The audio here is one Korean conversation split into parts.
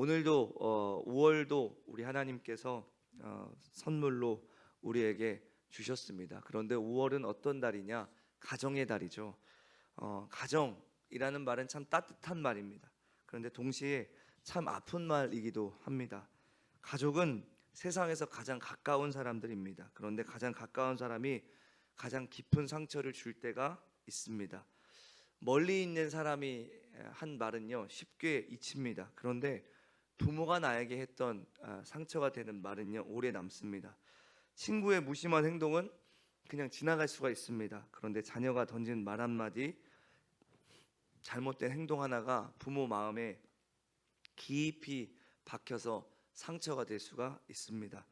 오늘도 5월도 우리 하나님께서 선물로 우리에게 주셨습니다. 그런데 5월은 어떤 달이냐? 가정의 달이죠. 가정이라는 말은 참 따뜻한 말입니다. 그런데 동시에 참 아픈 말이기도 합니다. 가족은 세상에서 가장 가까운 사람들입니다. 그런데 가장 가까운 사람이 가장 깊은 상처를 줄 때가 있습니다. 멀리 있는 사람이 한 말은요 쉽게 잊힙니다. 그런데 부모가 나에게 했던 상처가 되는 말은요 오래 남습니다. 친구의 무심한 행동은 그냥 지나갈 수가 있습니다. 그런데 자녀가 던진 말 한마디, 잘못된 행동 하나가 부모 마음에 깊이 박혀서 상처가 될 수가 있습니다.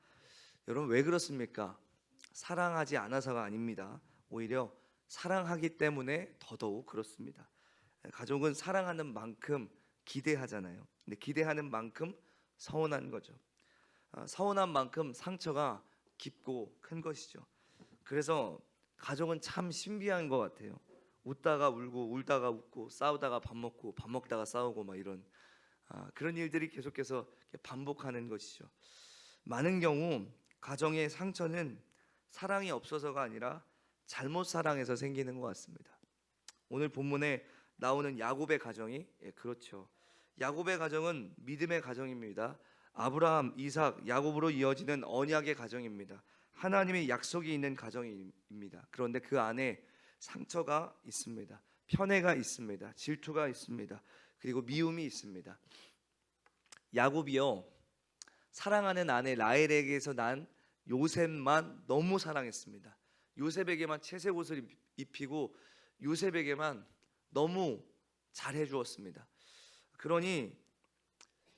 여러분, 왜 그렇습니까? 사랑하지 않아서가 아닙니다. 오히려 사랑하기 때문에 더더욱 그렇습니다. 가족은 사랑하는 만큼 기대하잖아요. 근데 기대하는 만큼 서운한 거죠. 서운한 만큼 상처가 깊고 큰 것이죠. 그래서 가족은 참 신비한 것 같아요. 웃다가 울고 울다가 웃고 싸우다가 밥 먹고 밥 먹다가 싸우고 막 이런 그런 일들이 계속해서 반복하는 것이죠. 많은 경우 가정의 상처는 사랑이 없어서가 아니라 잘못 사랑해서 생기는 것 같습니다. 오늘 본문에 나오는 야곱의 가정이 그렇죠. 야곱의 가정은 믿음의 가정입니다. 아브라함, 이삭, 야곱으로 이어지는 언약의 가정입니다. 하나님의 약속이 있는 가정입니다. 그런데 그 안에 상처가 있습니다. 편애가 있습니다. 질투가 있습니다. 그리고 미움이 있습니다. 야곱이요, 사랑하는 아내 라헬에게서 난 요셉만 너무 사랑했습니다. 요셉에게만 채색 옷을 입히고 요셉에게만 너무 잘해 주었습니다. 그러니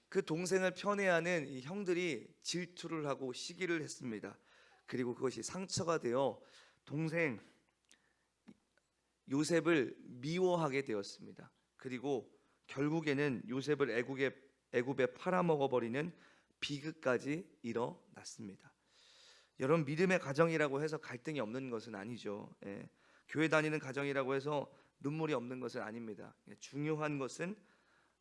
그 동생을 편애하는 이 형들이 질투를 하고 시기를 했습니다. 그리고 그것이 상처가 되어 동생 요셉을 미워하게 되었습니다. 그리고 결국에는 요셉을 애굽에 팔아먹어버리는 비극까지 일어났습니다. 여러분, 믿음의 가정이라고 해서 갈등이 없는 것은 아니죠. 교회 다니는 가정이라고 해서 눈물이 없는 것은 아닙니다. 중요한 것은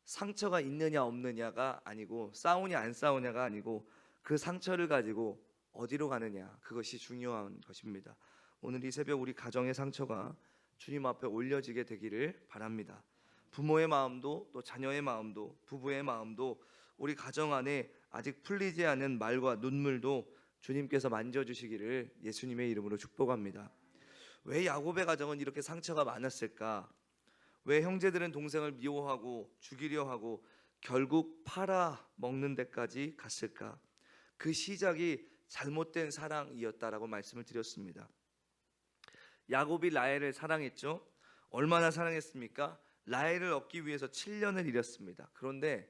상처가 있느냐 없느냐가 아니고, 싸우냐 안 싸우냐가 아니고, 그 상처를 가지고 어디로 가느냐, 그것이 중요한 것입니다. 오늘 이 새벽 우리 가정의 상처가 주님 앞에 올려지게 되기를 바랍니다. 부모의 마음도 또 자녀의 마음도 부부의 마음도 우리 가정 안에 아직 풀리지 않은 말과 눈물도 주님께서 만져주시기를 예수님의 이름으로 축복합니다. 왜 야곱의 가정은 이렇게 상처가 많았을까? 왜 형제들은 동생을 미워하고 죽이려 하고 결국 팔아먹는 데까지 갔을까? 그 시작이 잘못된 사랑이었다라고 말씀을 드렸습니다. 야곱이 라헬을 사랑했죠. 얼마나 사랑했습니까? 라헬을 얻기 위해서 7년을 일했습니다. 그런데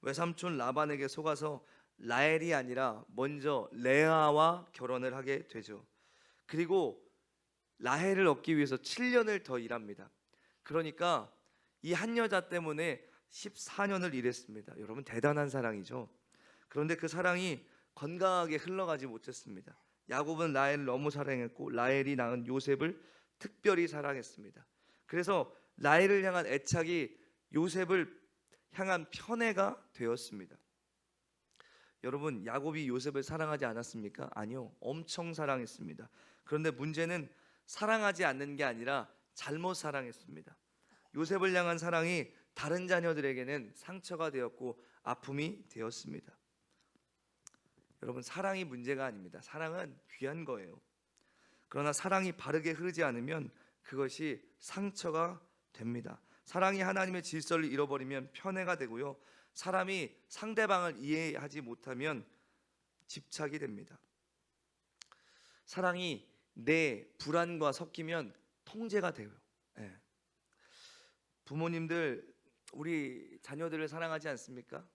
외삼촌 라반에게 속아서 라헬이 아니라 먼저 레아와 결혼을 하게 되죠. 그리고 라헬을 얻기 위해서 7년을 더 일합니다. 그러니까 이 한 여자 때문에 14년을 일했습니다. 여러분, 대단한 사랑이죠. 그런데 그 사랑이 건강하게 흘러가지 못했습니다. 야곱은 라헬을 너무 사랑했고 라헬이 낳은 요셉을 특별히 사랑했습니다. 그래서 라헬을 향한 애착이 요셉을 향한 편애가 되었습니다. 여러분, 야곱이 요셉을 사랑하지 않았습니까? 아니요, 엄청 사랑했습니다. 그런데 문제는 사랑하지 않는 게 아니라 잘못 사랑했습니다. 요셉을 향한 사랑이 다른 자녀들에게는 상처가 되었고 아픔이 되었습니다. 여러분, 사랑이 문제가 아닙니다. 사랑은 귀한 거예요. 그러나 사랑이 바르게 흐르지 않으면 그것이 상처가 됩니다. 사랑이 하나님의 질서를 잃어버리면 편애가 되고요, 사람이 상대방을 이해하지 못하면 집착이 됩니다. 사랑이 내 불안과 섞이면 통제가 돼요. 부모님들 우리 자녀들을 사랑하지 않습니까?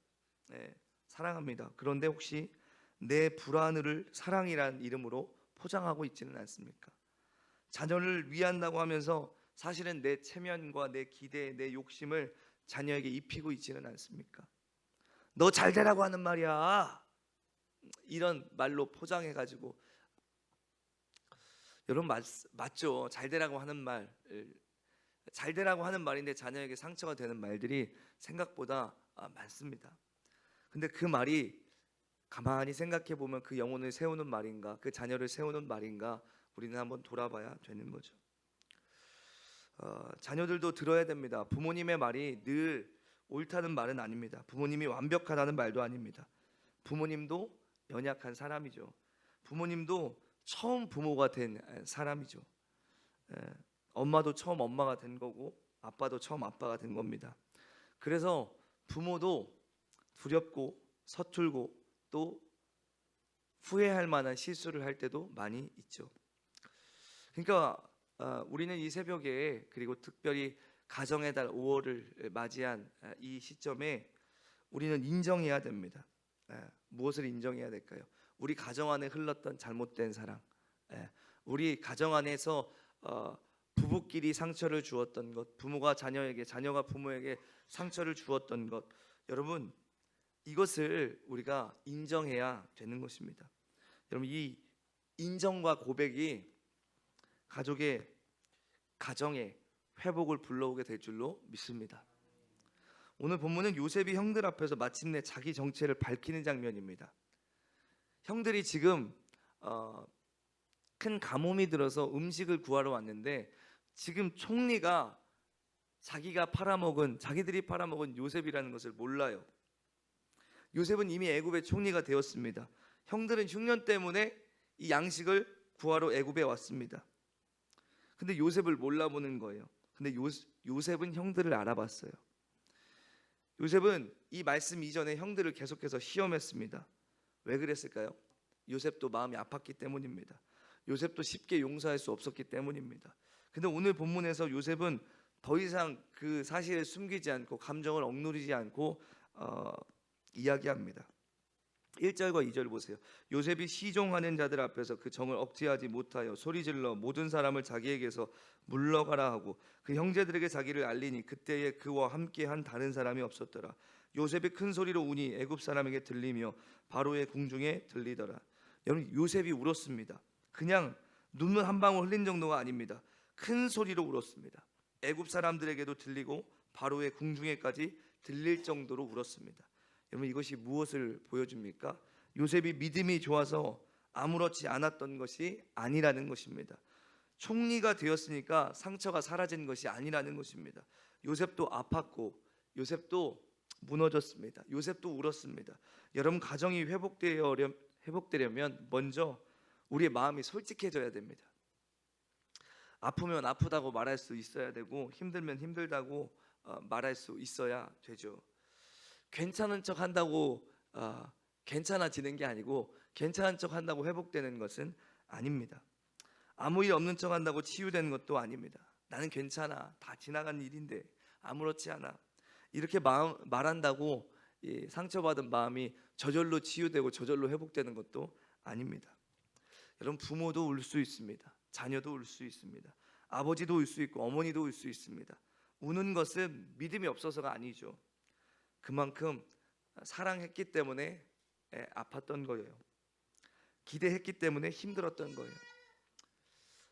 사랑합니다. 그런데 혹시 내 불안을 사랑이란 이름으로 포장하고 있지는 않습니까? 자녀를 위한다고 하면서 사실은 내 체면과 내 기대, 내 욕심을 자녀에게 입히고 있지는 않습니까? 너 잘 되라고 하는 말이야, 이런 말로 포장해가지고. 여러분, 맞죠? 잘 되라고 하는 말, 잘 되라고 하는 말인데 자녀에게 상처가 되는 말들이 생각보다 많습니다. 근데 그 말이 가만히 생각해 보면 그 영혼을 세우는 말인가, 그 자녀를 세우는 말인가, 우리는 한번 돌아봐야 되는 거죠. 자녀들도 들어야 됩니다. 부모님의 말이 늘 옳다는 말은 아닙니다. 부모님이 완벽하다는 말도 아닙니다. 부모님도 연약한 사람이죠. 부모님도 처음 부모가 된 사람이죠. 엄마도 처음 엄마가 된 거고 아빠도 처음 아빠가 된 겁니다. 그래서 부모도 두렵고 서툴고 또 후회할 만한 실수를 할 때도 많이 있죠. 그러니까 우리는 이 새벽에, 그리고 특별히 가정의 달 5월을 맞이한 이 시점에 우리는 인정해야 됩니다. 무엇을 인정해야 될까요? 우리 가정 안에 흘렀던 잘못된 사랑, 우리 가정 안에서 부부끼리 상처를 주었던 것, 부모가 자녀에게, 자녀가 부모에게 상처를 주었던 것, 여러분 이것을 우리가 인정해야 되는 것입니다. 여러분 이 인정과 고백이 가족의, 가정의 회복을 불러오게 될 줄로 믿습니다. 오늘 본문은 요셉이 형들 앞에서 마침내 자기 정체를 밝히는 장면입니다. 형들이 지금 큰 가뭄이 들어서 음식을 구하러 왔는데 지금 총리가 자기들이 팔아먹은 요셉이라는 것을 몰라요. 요셉은 이미 애굽의 총리가 되었습니다. 형들은 흉년 때문에 이 양식을 구하러 애굽에 왔습니다. 근데 요셉을 몰라보는 거예요. 근데 요셉은 형들을 알아봤어요. 요셉은 이 말씀 이전에 형들을 계속해서 시험했습니다. 왜 그랬을까요? 요셉도 마음이 아팠기 때문입니다. 요셉도 쉽게 용서할 수 없었기 때문입니다. 근데 오늘 본문에서 요셉은 더 이상 그 사실을 숨기지 않고 감정을 억누르지 않고 이야기합니다. 1절과 2절 보세요. 요셉이 시종하는 자들 앞에서 그 정을 억제하지 못하여 소리질러 모든 사람을 자기에게서 물러가라 하고 그 형제들에게 자기를 알리니 그때에 그와 함께한 다른 사람이 없었더라. 요셉이 큰 소리로 우니 애굽 사람에게 들리며 바로의 궁중에 들리더라. 여러분 요셉이 울었습니다. 그냥 눈물 한 방울 흘린 정도가 아닙니다. 큰 소리로 울었습니다. 애굽 사람들에게도 들리고 바로의 궁중에까지 들릴 정도로 울었습니다. 여러분 이것이 무엇을 보여줍니까? 요셉이 믿음이 좋아서 아무렇지 않았던 것이 아니라는 것입니다. 총리가 되었으니까 상처가 사라진 것이 아니라는 것입니다. 요셉도 아팠고 요셉도 무너졌습니다. 요셉도 울었습니다. 여러분 가정이 회복되려면 먼저 우리의 마음이 솔직해져야 됩니다. 아프면 아프다고 말할 수 있어야 되고 힘들면 힘들다고 말할 수 있어야 되죠. 괜찮은 척 한다고 괜찮아지는 게 아니고 괜찮은 척 한다고 회복되는 것은 아닙니다. 아무 일 없는 척 한다고 치유되는 것도 아닙니다. 나는 괜찮아, 다 지나간 일인데 아무렇지 않아, 이렇게 말한다고 상처받은 마음이 저절로 치유되고 저절로 회복되는 것도 아닙니다. 여러분 부모도 울 수 있습니다. 자녀도 울 수 있습니다. 아버지도 울 수 있고 어머니도 울 수 있습니다. 우는 것은 믿음이 없어서가 아니죠. 그만큼 사랑했기 때문에 아팠던 거예요. 기대했기 때문에 힘들었던 거예요.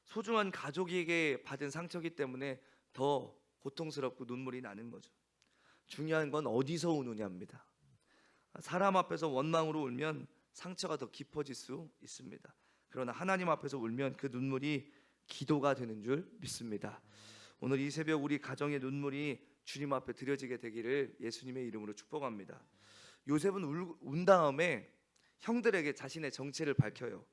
소중한 가족에게 받은 상처이기 때문에 더 고통스럽고 눈물이 나는 거죠. 중요한 건 어디서 우느냐입니다. 사람 앞에서 원망으로 울면 상처가 더 깊어질 수 있습니다. 그러나 하나님 앞에서 울면 그 눈물이 기도가 되는 줄 믿습니다. 오늘 이 새벽 우리 가정의 눈물이 주님 앞에 드려지게 되기를 예수님의 이름으로 축복합니다. 요셉은 운 다음에 형들에게 자신의 정체를 밝혀요.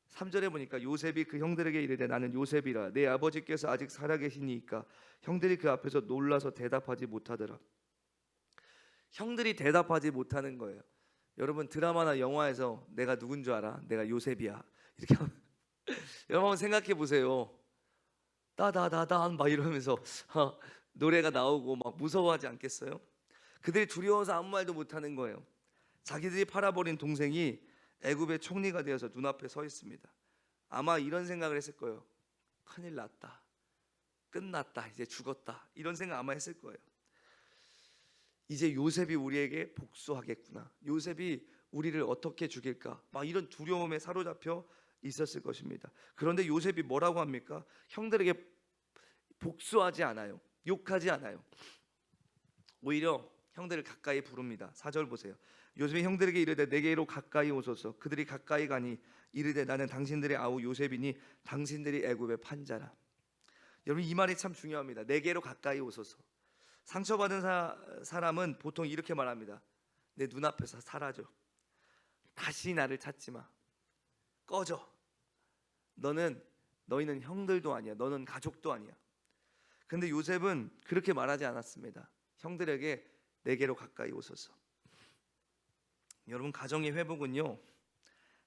3절에 보니까 요셉이 그 형들에게 이르되 나는 요셉이라 내 아버지께서 아직 살아계시니까 형들이 그 앞에서 놀라서 대답하지 못하더라. 형들이 대답하지 못하는 거예요. 여러분 드라마나 영화에서 내가 누군 줄 알아? 내가 요셉이야 이렇게 하면 여러분 한번 생각해 보세요. 따다다다 막 이러면서 노래가 나오고 막 무서워하지 않겠어요? 그들이 두려워서 아무 말도 못하는 거예요. 자기들이 팔아버린 동생이 애굽의 총리가 되어서 눈앞에 서 있습니다. 아마 이런 생각을 했을 거예요. 큰일 났다, 끝났다, 이제 죽었다, 이런 생각 아마 했을 거예요. 이제 요셉이 우리에게 복수하겠구나, 요셉이 우리를 어떻게 죽일까, 막 이런 두려움에 사로잡혀 있었을 것입니다. 그런데 요셉이 뭐라고 합니까? 형들에게 복수하지 않아요. 욕하지 않아요. 오히려 형들을 가까이 부릅니다. 4절 보세요. 요셉이 형들에게 이르되 내게로 가까이 오소서. 그들이 가까이 가니 이르되 나는 당신들의 아우 요셉이니 당신들이 애굽의 판자라. 여러분 이 말이 참 중요합니다. 내게로 가까이 오소서. 상처받은 사람은 보통 이렇게 말합니다. 내 눈앞에서 사라져. 다시 나를 찾지 마. 꺼져. 너희는 형들도 아니야. 너는 가족도 아니야. 근데 요셉은 그렇게 말하지 않았습니다. 형들에게 내게로 가까이 오소서. 여러분 가정의 회복은요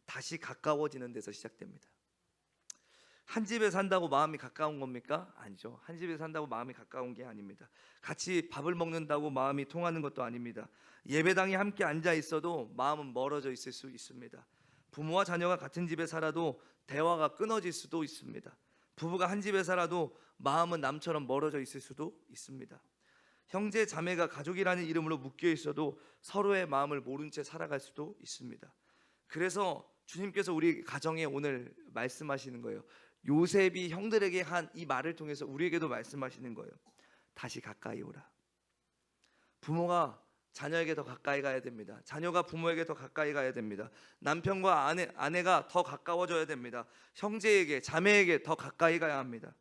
다시 가까워지는 데서 시작됩니다. 한 집에 산다고 마음이 가까운 겁니까? 아니죠. 한 집에 산다고 마음이 가까운 게 아닙니다. 같이 밥을 먹는다고 마음이 통하는 것도 아닙니다. 예배당에 함께 앉아 있어도 마음은 멀어져 있을 수 있습니다. 부모와 자녀가 같은 집에 살아도 대화가 끊어질 수도 있습니다. 부부가 한 집에 살아도 마음은 남처럼 멀어져 있을 수도 있습니다. 형제 자매가 가족이라는 이름으로 묶여 있어도 서로의 마음을 모른 채 살아갈 수도 있습니다. 그래서 주님께서 우리 가정에 오늘 말씀하시는 거예요. 요셉이 형들에게 한 이 말을 통해서 우리에게도 말씀하시는 거예요. 다시 가까이 오라. 부모가 자녀에게 더 가까이 가야 됩니다. 자녀가 부모에게 더 가까이 가야 됩니다. 남편과 아내가 더 가까워져야 됩니다. 형제에게 자매에게 더 가까이 가야 합니다.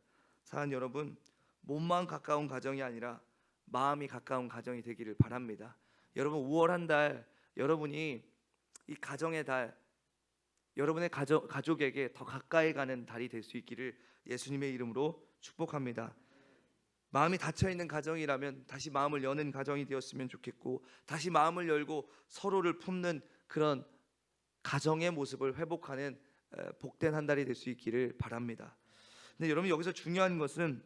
사랑하는 여러분, 몸만 가까운 가정이 아니라 마음이 가까운 가정이 되기를 바랍니다. 여러분 5월 한 달 여러분이 이 가정의 달 여러분의 가족에게 더 가까이 가는 달이 될 수 있기를 예수님의 이름으로 축복합니다. 마음이 닫혀있는 가정이라면 다시 마음을 여는 가정이 되었으면 좋겠고, 다시 마음을 열고 서로를 품는 그런 가정의 모습을 회복하는 복된 한 달이 될 수 있기를 바랍니다. 근데 여러분 여기서 중요한 것은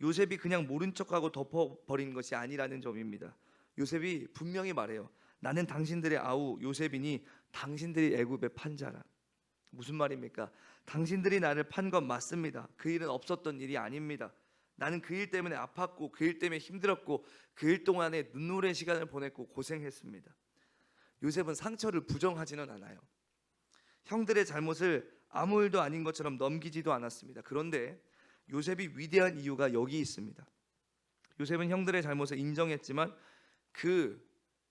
요셉이 그냥 모른 척하고 덮어버린 것이 아니라는 점입니다. 요셉이 분명히 말해요. 나는 당신들의 아우 요셉이니 당신들이 애굽의 판자라. 무슨 말입니까? 당신들이 나를 판 건 맞습니다. 그 일은 없었던 일이 아닙니다. 나는 그 일 때문에 아팠고 그 일 때문에 힘들었고 그 일 동안에 눈물의 시간을 보냈고 고생했습니다. 요셉은 상처를 부정하지는 않아요. 형들의 잘못을 아무 일도 아닌 것처럼 넘기지도 않았습니다. 그런데 요셉이 위대한 이유가 여기 있습니다. 요셉은 형들의 잘못을 인정했지만 그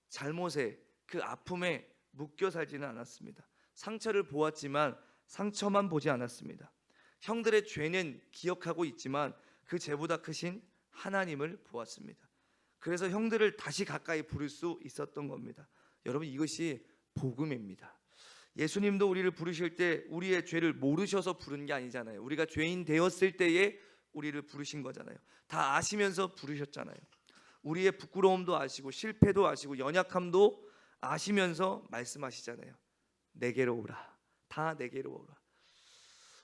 잘못에 그 아픔에 묶여 살지는 않았습니다. 상처를 보았지만 상처만 보지 않았습니다. 형들의 죄는 기억하고 있지만 그 죄보다 크신 하나님을 보았습니다. 그래서 형들을 다시 가까이 부를 수 있었던 겁니다. 여러분 이것이 복음입니다. 예수님도 우리를 부르실 때 우리의 죄를 모르셔서 부른 게 아니잖아요. 우리가 죄인 되었을 때에 우리를 부르신 거잖아요. 다 아시면서 부르셨잖아요. 우리의 부끄러움도 아시고 실패도 아시고 연약함도 아시면서 말씀하시잖아요. 내게로 오라. 다 내게로 오라.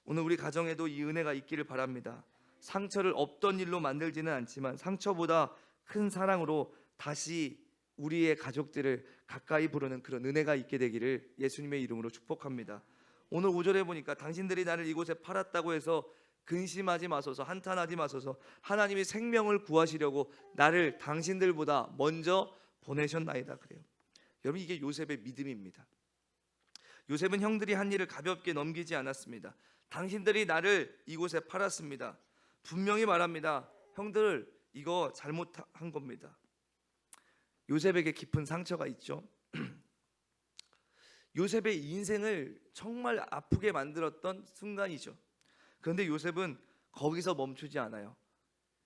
오늘 우리 가정에도 이 은혜가 있기를 바랍니다. 상처를 없던 일로 만들지는 않지만 상처보다 큰 사랑으로 다시 우리의 가족들을 가까이 부르는 그런 은혜가 있게 되기를 예수님의 이름으로 축복합니다. 오늘 5절에 보니까 당신들이 나를 이곳에 팔았다고 해서 근심하지 마소서, 한탄하지 마소서. 하나님이 생명을 구하시려고 나를 당신들보다 먼저 보내셨나이다 그래요. 여러분 이게 요셉의 믿음입니다. 요셉은 형들이 한 일을 가볍게 넘기지 않았습니다. 당신들이 나를 이곳에 팔았습니다. 분명히 말합니다. 형들 이거 잘못한 겁니다. 요셉에게 깊은 상처가 있죠. 요셉의 인생을 정말 아프게 만들었던 순간이죠. 그런데 요셉은 거기서 멈추지 않아요.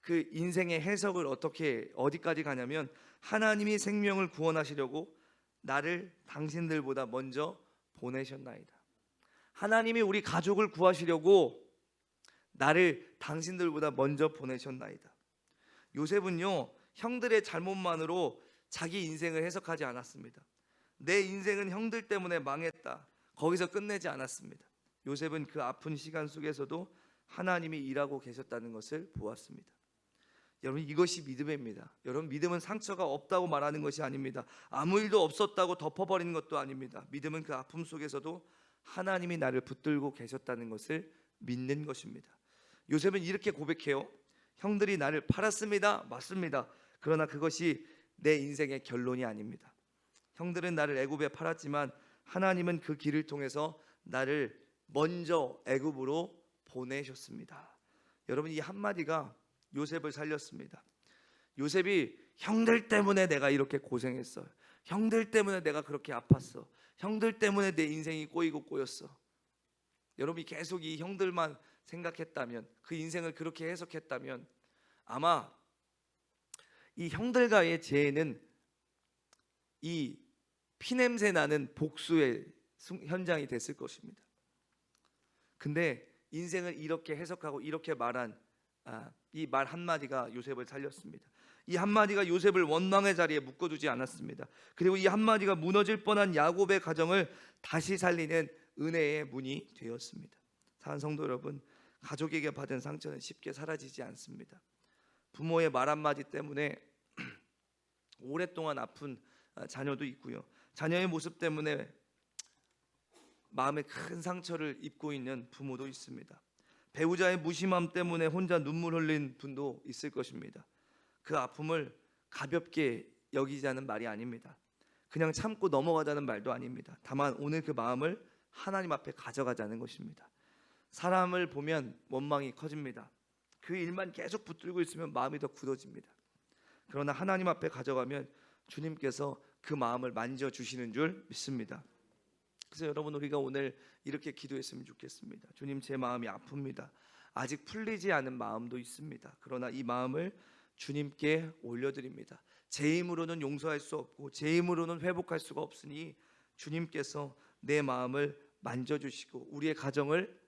그 인생의 해석을 어디까지 가냐면 하나님이 생명을 구원하시려고 나를 당신들보다 먼저 보내셨나이다. 하나님이 우리 가족을 구하시려고 나를 당신들보다 먼저 보내셨나이다. 요셉은요 형들의 잘못만으로 자기 인생을 해석하지 않았습니다. 내 인생은 형들 때문에 망했다. 거기서 끝내지 않았습니다. 요셉은 그 아픈 시간 속에서도 하나님이 일하고 계셨다는 것을 보았습니다. 여러분 이것이 믿음입니다. 여러분 믿음은 상처가 없다고 말하는 것이 아닙니다. 아무 일도 없었다고 덮어버리는 것도 아닙니다. 믿음은 그 아픔 속에서도 하나님이 나를 붙들고 계셨다는 것을 믿는 것입니다. 요셉은 이렇게 고백해요. 형들이 나를 팔았습니다. 맞습니다. 그러나 그것이 내 인생의 결론이 아닙니다. 형들은 나를 애굽에 팔았지만 하나님은 그 길을 통해서 나를 먼저 애굽으로 보내셨습니다. 여러분 이 한마디가 요셉을 살렸습니다. 요셉이 형들 때문에 내가 이렇게 고생했어. 형들 때문에 내가 그렇게 아팠어. 형들 때문에 내 인생이 꼬이고 꼬였어. 여러분이 계속 이 형들만 생각했다면, 그 인생을 그렇게 해석했다면 아마 이 형들과의 죄는 이 피냄새 나는 복수의 현장이 됐을 것입니다. 근데 인생을 이렇게 해석하고 이렇게 말한 이 말 한마디가 요셉을 살렸습니다. 이 한마디가 요셉을 원망의 자리에 묶어두지 않았습니다. 그리고 이 한마디가 무너질 뻔한 야곱의 가정을 다시 살리는 은혜의 문이 되었습니다. 사랑하는 성도 여러분, 가족에게 받은 상처는 쉽게 사라지지 않습니다. 부모의 말 한마디 때문에 오랫동안 아픈 자녀도 있고요, 자녀의 모습 때문에 마음에 큰 상처를 입고 있는 부모도 있습니다. 배우자의 무심함 때문에 혼자 눈물 흘린 분도 있을 것입니다. 그 아픔을 가볍게 여기자는 말이 아닙니다. 그냥 참고 넘어가자는 말도 아닙니다. 다만 오늘 그 마음을 하나님 앞에 가져가자는 것입니다. 사람을 보면 원망이 커집니다. 그 일만 계속 붙들고 있으면 마음이 더 굳어집니다. 그러나 하나님 앞에 가져가면 주님께서 그 마음을 만져주시는 줄 믿습니다. 그래서 여러분, 우리가 오늘 이렇게 기도했으면 좋겠습니다. 주님, 제 마음이 아픕니다. 아직 풀리지 않은 마음도 있습니다. 그러나 이 마음을 주님께 올려드립니다. 제 힘으로는 용서할 수 없고 제 힘으로는 회복할 수가 없으니 주님께서 내 마음을 만져주시고 우리의 가정을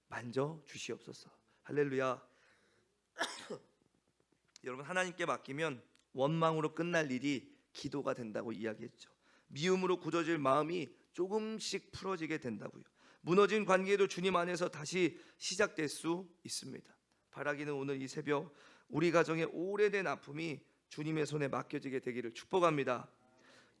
만져주시옵소서. 할렐루야. 여러분, 하나님께 맡기면 원망으로 끝날 일이 기도가 된다고 이야기했죠. 미움으로 굳어질 마음이 조금씩 풀어지게 된다고요. 무너진 관계도 주님 안에서 다시 시작될 수 있습니다. 바라기는 오늘 이 새벽 우리 가정의 오래된 아픔이 주님의 손에 맡겨지게 되기를 축복합니다.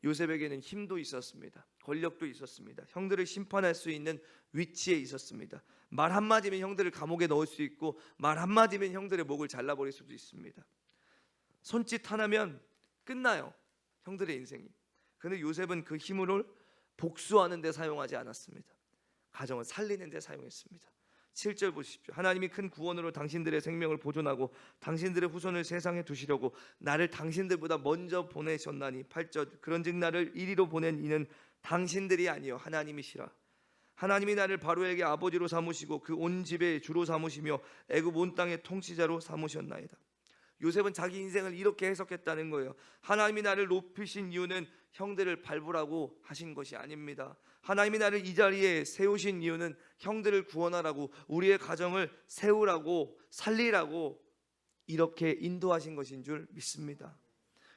요셉에게는 힘도 있었습니다. 권력도 있었습니다. 형들을 심판할 수 있는 위치에 있었습니다. 말 한마디면 형들을 감옥에 넣을 수 있고 말 한마디면 형들의 목을 잘라버릴 수도 있습니다. 손짓 하나면 끝나요, 형들의 인생이. 그런데 요셉은 그 힘을 복수하는 데 사용하지 않았습니다. 가정을 살리는 데 사용했습니다. 7절 보십시오. 하나님이 큰 구원으로 당신들의 생명을 보존하고 당신들의 후손을 세상에 두시려고 나를 당신들보다 먼저 보내셨나니. 8절, 그런즉 나를 이리로 보낸 이는 당신들이 아니요 하나님이시라. 하나님이 나를 바로에게 아버지로 삼으시고 그 온 집의 주로 삼으시며 애굽 온 땅의 통치자로 삼으셨나이다. 요셉은 자기 인생을 이렇게 해석했다는 거예요. 하나님이 나를 높이신 이유는 형들을 밟으라고 하신 것이 아닙니다. 하나님이 나를 이 자리에 세우신 이유는 형들을 구원하라고, 우리의 가정을 세우라고, 살리라고 이렇게 인도하신 것인 줄 믿습니다.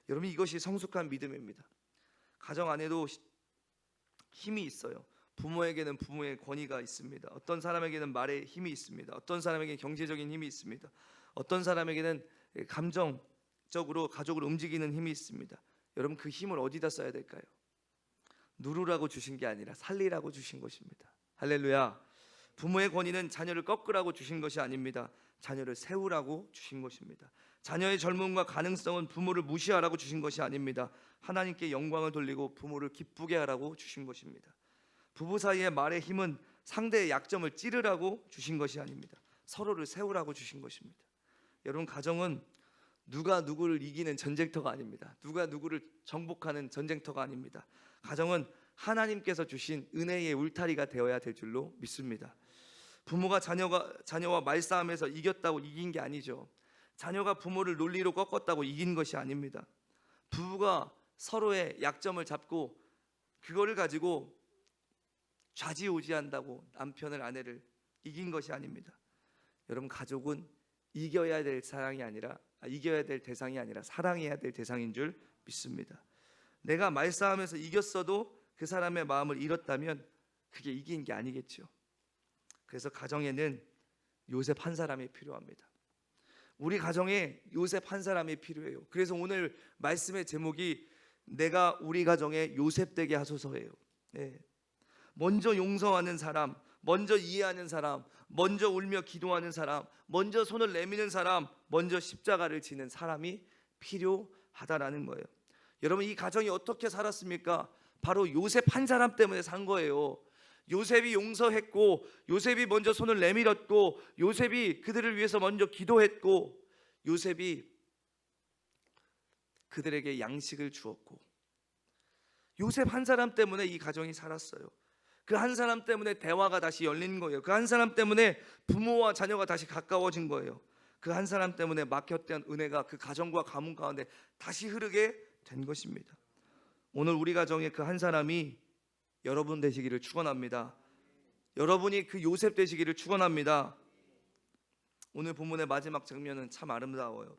여러분, 이것이 성숙한 믿음입니다. 가정 안에도 힘이 있어요. 부모에게는 부모의 권위가 있습니다. 어떤 사람에게는 말의 힘이 있습니다. 어떤 사람에게는 경제적인 힘이 있습니다. 어떤 사람에게는 감정적으로 가족을 움직이는 힘이 있습니다. 여러분, 그 힘을 어디다 써야 될까요? 누르라고 주신 게 아니라 살리라고 주신 것입니다. 할렐루야. 부모의 권위는 자녀를 꺾으라고 주신 것이 아닙니다. 자녀를 세우라고 주신 것입니다. 자녀의 젊음과 가능성은 부모를 무시하라고 주신 것이 아닙니다. 하나님께 영광을 돌리고 부모를 기쁘게 하라고 주신 것입니다. 부부 사이의 말의 힘은 상대의 약점을 찌르라고 주신 것이 아닙니다. 서로를 세우라고 주신 것입니다. 여러분, 가정은 누가 누구를 이기는 전쟁터가 아닙니다. 누가 누구를 정복하는 전쟁터가 아닙니다. 가정은 하나님께서 주신 은혜의 울타리가 되어야 될 줄로 믿습니다. 부모가 자녀와 말싸움에서 이겼다고 이긴 게 아니죠. 자녀가 부모를 논리로 꺾었다고 이긴 것이 아닙니다. 부부가 서로의 약점을 잡고 그거를 가지고 좌지우지한다고 남편을, 아내를 이긴 것이 아닙니다. 여러분, 가족은 이겨야 될 대상이 아니라 사랑해야 될 대상인 줄 믿습니다. 내가 말싸움에서 이겼어도 그 사람의 마음을 잃었다면 그게 이긴 게 아니겠죠. 그래서 가정에는 요셉 한 사람이 필요합니다. 우리 가정에 요셉 한 사람이 필요해요. 그래서 오늘 말씀의 제목이 내가 우리 가정에 요셉 되게 하소서예요. 네. 먼저 용서하는 사람, 먼저 이해하는 사람, 먼저 울며 기도하는 사람, 먼저 손을 내미는 사람, 먼저 십자가를 지는 사람이 필요하다라는 거예요. 여러분, 이 가정이 어떻게 살았습니까? 바로 요셉 한 사람 때문에 산 거예요. 요셉이 용서했고, 요셉이 먼저 손을 내밀었고, 요셉이 그들을 위해서 먼저 기도했고, 요셉이 그들에게 양식을 주었고, 요셉 한 사람 때문에 이 가정이 살았어요. 그 한 사람 때문에 대화가 다시 열린 거예요. 그 한 사람 때문에 부모와 자녀가 다시 가까워진 거예요. 그 한 사람 때문에 막혔던 은혜가 그 가정과 가문 가운데 다시 흐르게 된 것입니다. 오늘 우리 가정의 그 한 사람이 여러분 되시기를 축원합니다. 여러분이 그 요셉 되시기를 축원합니다. 오늘 본문의 마지막 장면은 참 아름다워요.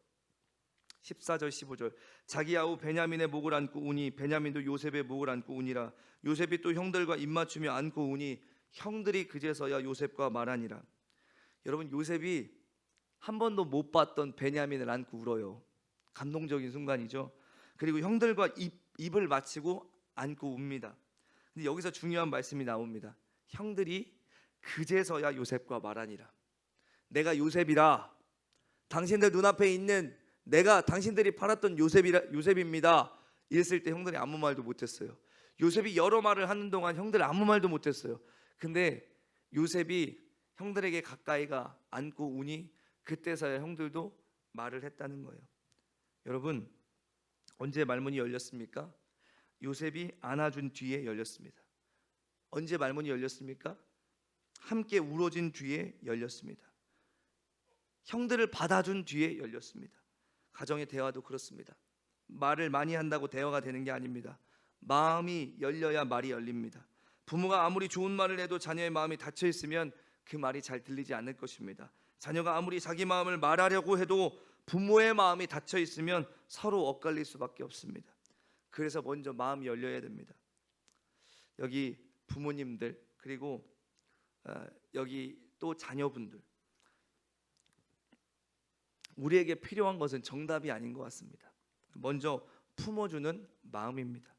14절 15절. 자기 아우 베냐민의 목을 안고 우니 베냐민도 요셉의 목을 안고 우니라. 요셉이 또 형들과 입맞추며 안고 우니 형들이 그제서야 요셉과 말하니라. 여러분, 요셉이 한 번도 못 봤던 베냐민을 안고 울어요. 감동적인 순간이죠. 그리고 형들과 입을 맞추고 안고 웁니다. 근데 여기서 중요한 말씀이 나옵니다. 형들이 그제서야 요셉과 말하니라. 내가 요셉이라, 당신들 눈앞에 있는 내가 당신들이 팔았던 요셉입니다. 이랬을 때 형들이 아무 말도 못했어요. 요셉이 여러 말을 하는 동안 형들 아무 말도 못했어요. 근데 요셉이 형들에게 가까이가 안고 우니 그때서야 형들도 말을 했다는 거예요. 여러분, 언제 말문이 열렸습니까? 요셉이 안아준 뒤에 열렸습니다. 언제 말문이 열렸습니까? 함께 울어진 뒤에 열렸습니다. 형들을 받아준 뒤에 열렸습니다. 가정의 대화도 그렇습니다. 말을 많이 한다고 대화가 되는 게 아닙니다. 마음이 열려야 말이 열립니다. 부모가 아무리 좋은 말을 해도 자녀의 마음이 닫혀 있으면 그 말이 잘 들리지 않을 것입니다. 자녀가 아무리 자기 마음을 말하려고 해도 부모의 마음이 닫혀 있으면 서로 엇갈릴 수밖에 없습니다. 그래서 먼저 마음이 열려야 됩니다. 여기 부모님들, 그리고 여기 또 자녀분들, 우리에게 필요한 것은 정답이 아닌 것 같습니다. 먼저 품어주는 마음입니다.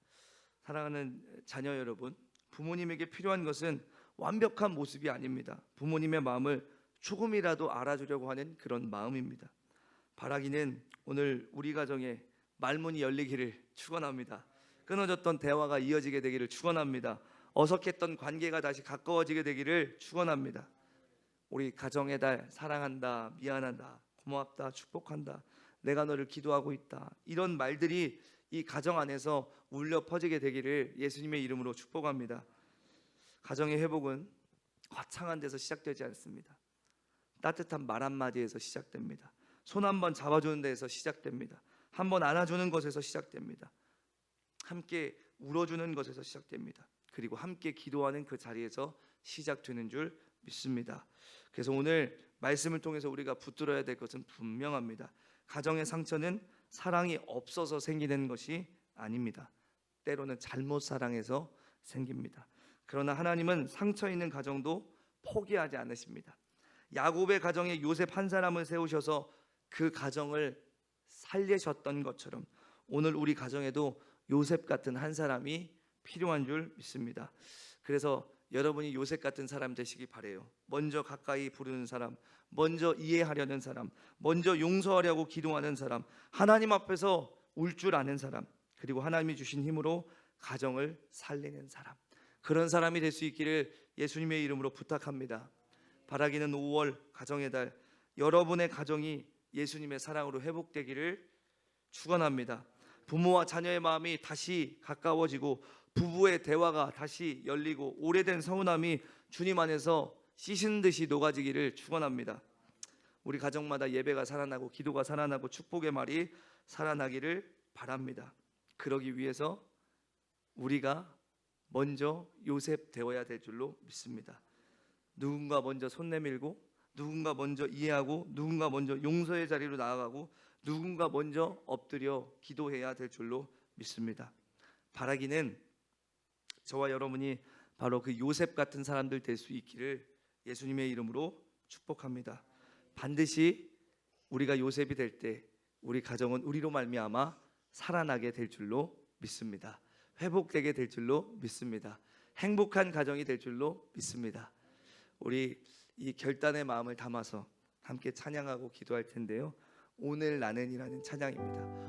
사랑하는 자녀 여러분, 부모님에게 필요한 것은 완벽한 모습이 아닙니다. 부모님의 마음을 조금이라도 알아주려고 하는 그런 마음입니다. 바라기는 오늘 우리 가정에 말문이 열리기를 축원합니다. 끊어졌던 대화가 이어지게 되기를 축원합니다. 어색했던 관계가 다시 가까워지게 되기를 축원합니다. 우리 가정의 달, 사랑한다, 미안하다, 고맙다, 축복한다, 내가 너를 기도하고 있다, 이런 말들이 이 가정 안에서 울려 퍼지게 되기를 예수님의 이름으로 축복합니다. 가정의 회복은 거창한 데서 시작되지 않습니다. 따뜻한 말 한마디에서 시작됩니다. 손 한번 잡아주는 데에서 시작됩니다. 한번 안아주는 것에서 시작됩니다. 함께 울어주는 것에서 시작됩니다. 그리고 함께 기도하는 그 자리에서 시작되는 줄 믿습니다. 그래서 오늘 말씀을 통해서 우리가 붙들어야 될 것은 분명합니다. 가정의 상처는 사랑이 없어서 생기는 것이 아닙니다. 때로는 잘못 사랑해서 생깁니다. 그러나 하나님은 상처 있는 가정도 포기하지 않으십니다. 야곱의 가정에 요셉 한 사람을 세우셔서 그 가정을 살리셨던 것처럼 오늘 우리 가정에도 요셉 같은 한 사람이 필요한 줄 믿습니다. 그래서 여러분이 요셉 같은 사람 되시기 바래요. 먼저 가까이 부르는 사람, 먼저 이해하려는 사람, 먼저 용서하려고 기도하는 사람, 하나님 앞에서 울 줄 아는 사람, 그리고 하나님이 주신 힘으로 가정을 살리는 사람, 그런 사람이 될 수 있기를 예수님의 이름으로 부탁합니다. 바라기는 5월 가정의 달, 여러분의 가정이 예수님의 사랑으로 회복되기를 축원합니다. 부모와 자녀의 마음이 다시 가까워지고 부부의 대화가 다시 열리고 오래된 서운함이 주님 안에서 씻은 듯이 녹아지기를 축원합니다. 우리 가정마다 예배가 살아나고 기도가 살아나고 축복의 말이 살아나기를 바랍니다. 그러기 위해서 우리가 먼저 요셉 되어야 될 줄로 믿습니다. 누군가 먼저 손 내밀고, 누군가 먼저 이해하고, 누군가 먼저 용서의 자리로 나아가고, 누군가 먼저 엎드려 기도해야 될 줄로 믿습니다. 바라기는 저와 여러분이 바로 그 요셉 같은 사람들 될 수 있기를 예수님의 이름으로 축복합니다. 반드시 우리가 요셉이 될 때 우리 가정은 우리로 말미암아 살아나게 될 줄로 믿습니다. 회복되게 될 줄로 믿습니다. 행복한 가정이 될 줄로 믿습니다. 우리 이 결단의 마음을 담아서 함께 찬양하고 기도할 텐데요. 오늘 나는이라는 찬양입니다.